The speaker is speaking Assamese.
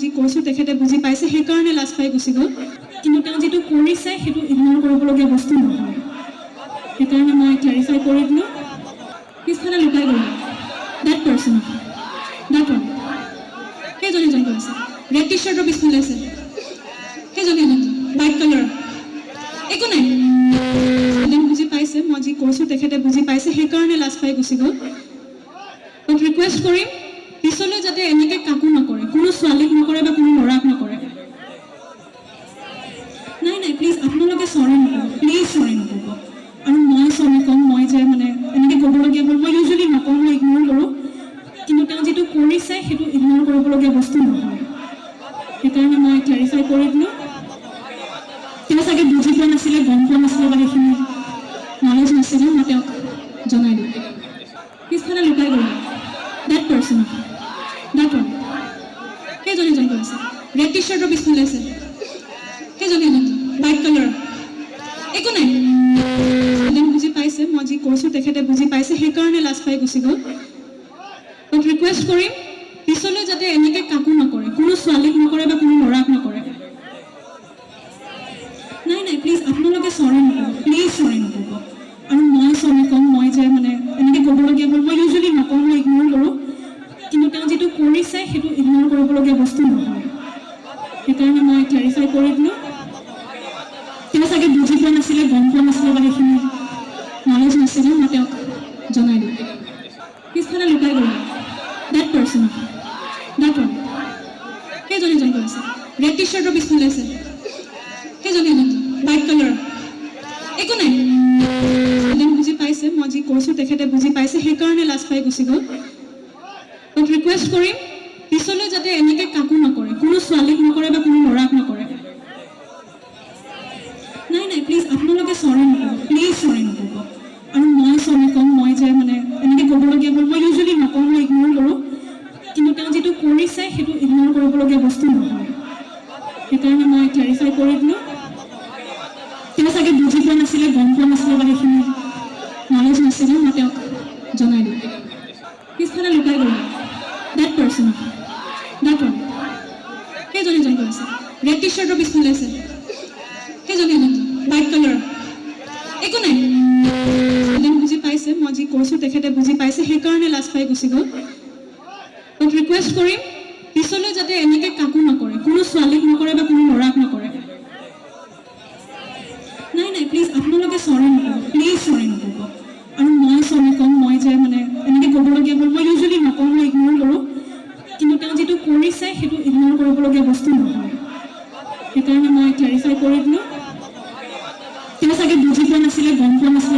যি কৈছোঁ তেখেতে বুজি পাইছে, সেইকাৰণে লাজ পাই গুচি গ'ল। কিন্তু তেওঁ যিটো কৰিছে সেইটো ইগন'ৰ কৰিবলগীয়া বস্তু নহয়, সেইকাৰণে মই ক্লেৰিফাই কৰি দিলোঁ। পিছফালে লুকাই গ'লোঁ, ডেট পাৰ্চন, ডেট ওৱান, সেইজনী এজন কৰিছে। ৰেড টি শ্বাৰ্টৰ পিছফালে আছে সেইজনী এজন, হোৱাইট কালাৰ, একো নাই। বুজি পাইছে, মই যি কৈছোঁ তেখেতে বুজি পাইছে, সেইকাৰণে লাজ পাই গুচি গ'ল। মই ৰিকুৱেষ্ট কৰিম পিছলৈ যাতে এনেকৈ কাকো নকৰে, কোনো ছোৱালীক নকৰে বা কোনো ল'ৰাক নকৰে। নাই নাই প্লিজ আপোনালোকে চৰি নকৰিব, প্লিজ চৰি নকৰিব। আৰু মই চৰি ক'ম, মই যে মানে এনেকৈ ক'বলগীয়া হ'ল, মই ইউজুৱেলি নকওঁ, মই ইগন'ৰ কৰোঁ। কিন্তু তেওঁ যিটো কৰিছে সেইটো ইগন'ৰ কৰিবলগীয়া বস্তু নহয়, সেইকাৰণে মই ক্লেৰিফাই কৰি দিলোঁ। তেওঁ চাগে বুজি পোৱা নাছিলে, গম পোৱা নাছিলে বা সেইখিনি নলেজ নাছিলে, মই তেওঁক জনাই দিওঁ। পিছফালে লুকাই গ'লোঁ, ডেট পাৰ্চন, ডেট ওৱান, সেইজনী এজন কৰিছে। ৰেড টি শ্বাৰ্টৰ পিছফালে আছে সেইজনী এজন, হোৱাইট কালাৰ, একো নাই। বুজি পাইছে, মই যি কৈছোঁ তেখেতে বুজি পাইছে, সেইকাৰণে লাজ পাই গুচি গ'ল। মই ৰিকুৱেষ্ট কৰিম পিছলৈ যাতে এনেকৈ কাকো নকৰে, কোনো ছোৱালীক নকৰে বা কোনো ল'ৰাক নকৰে। নাই নাই প্লিজ আপোনালোকে চৰি নকৰিব, প্লিজ চৰি নকৰিব। আৰু মই চৰি ক'ম, মই যে মানে এনেকৈ ক'বলগীয়া হ'ল, মই ইউজুৱেলি নকওঁ, মই ইগন'ৰ কৰোঁ। কিন্তু তেওঁ যিটো কৰিছে সেইটো ইগন'ৰ কৰিবলগীয়া বস্তু নহয়, সেইকাৰণে মই ক্লেৰিফাই কৰি দিলোঁ। তেওঁ চাগে বুজি পোৱা নাছিলে, গম পোৱা নাছিলে বা সেইখিনি নলেজ নাছিলে, মই তেওঁক জনাই দিওঁ। পিছফালে লুকাই গ'লোঁ, ডেট পাৰ্চন, ডেট ওৱান, সেইজনী এজন কৰিছে। ৰেড টি শ্বাৰ্টৰ পিছফালে আছে সেইজনী এজন, হোৱাইট কালাৰ, একো নাই। বুজি পাইছে, মই যি কৈছোঁ তেখেতে বুজি পাইছে, সেইকাৰণে লাজ পাই গুচি গ'ল। মই ৰিকুৱেষ্ট কৰিম পিছলৈ যাতে এনেকৈ কাকো নকৰে, কোনো ছোৱালীক নকৰে বা কোনো ল'ৰাক নকৰে। নাই নাই প্লিজ আপোনালোকে চৰি নকৰিব, প্লিজ চৰি নকৰিব। আৰু মই চৰি ক'ম, মই যে মানে এনেকৈ ক'বলগীয়া হ'ল, মই ইউজুৱেলি নকওঁ, মই ইগন'ৰ কৰোঁ। কিন্তু তেওঁ যিটো কৰিছে সেইটো ইগন'ৰ কৰিবলগীয়া বস্তু নহয়, সেইকাৰণে মই ক্লেৰিফাই কৰি দিলোঁ। তেওঁ চাগে বুজি পোৱা নাছিলে, গম পোৱা নাছিলে বা সেইখিনি নলেজ নাছিলে, মই তেওঁক জনাই দিওঁ। পিছফালে লুকাই গ'লোঁ, ডেট পাৰ্চন, ডেট ওৱান, সেইজনী এজন কৰিছে। ৰেড টি শ্বাৰ্টৰ পিছফালে আছে সেইজনী এজন, হোৱাইট কালাৰ, একো নাই। বুজি পাইছে, মই যি কৈছোঁ তেখেতে বুজি পাইছে, সেইকাৰণে লাজ পাই গুচি গ'ল। মই ৰিকুৱেষ্ট কৰিম পিছলৈ যাতে এনেকৈ কাকো নকৰে, কোনো ছোৱালীক নকৰে বা কোনো ল'ৰাক নকৰে। নাই নাই প্লিজ আপোনালোকে চৰি নকৰিব, প্লিজ চৰি নকৰিব। আৰু মই চৰি ক'ম, মই যে মানে এনেকৈ ক'বলগীয়া হ'ল, মই ইউজুৱেলি নকওঁ, মই ইগন'ৰ কৰোঁ। কিন্তু তেওঁ যিটো কৰিছে সেইটো ইগন'ৰ কৰিবলগীয়া বস্তু নহয়, সেইকাৰণে মই ক্লেৰিফাই কৰি দিলোঁ। তেওঁ চাগে বুজি পোৱা নাছিলে, গম পোৱা নাছিলে